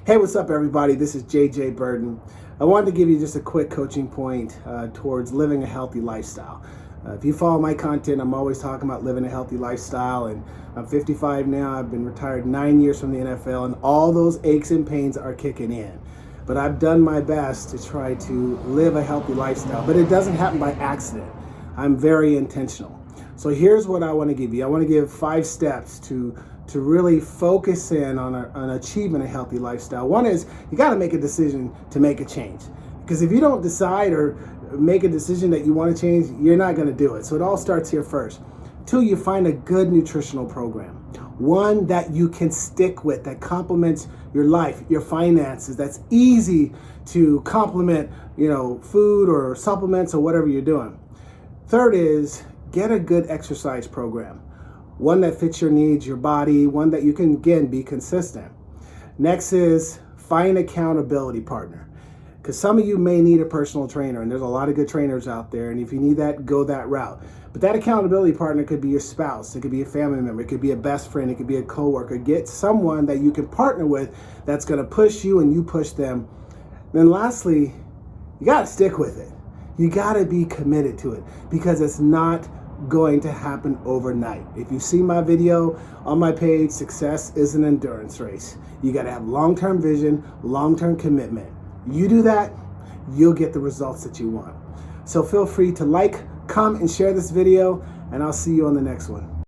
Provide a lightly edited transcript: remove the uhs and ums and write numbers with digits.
Hey, what's up, everybody? This is JJ Birden. I wanted to give you just a quick coaching point towards living a healthy lifestyle. If you follow my content, I'm always talking about living a healthy lifestyle, and I'm 55 now. I've been retired 9 years from the NFL, and all those aches and pains are kicking in. But I've done my best to try to live a healthy lifestyle, but it doesn't happen by accident. I'm very intentional. So here's what I want to give you. I want to give 5 steps to really focus in on achieving a healthy lifestyle. One is you got to make a decision to make a change. Because if you don't decide or make a decision that you want to change, you're not going to do it. So it all starts here first. 2, you find a good nutritional program. One that you can stick with, that complements your life, your finances, that's easy to complement, food or supplements or whatever you're doing. 3rd is get a good exercise program. One that fits your needs, your body, one that you can, again, be consistent. Next is find an accountability partner. Because some of you may need a personal trainer, and there's a lot of good trainers out there, and if you need that, go that route. But that accountability partner could be your spouse, it could be a family member, it could be a best friend, it could be a coworker. Get someone that you can partner with that's going to push you and you push them. Then lastly, you got to stick with it. You got to be committed to it, because it's not going to happen overnight. If you see my video on my page, success is an endurance race. You got to have long-term vision, long-term commitment. You do that, you'll get the results that you want. So feel free to like, comment, and share this video, and I'll see you on the next one.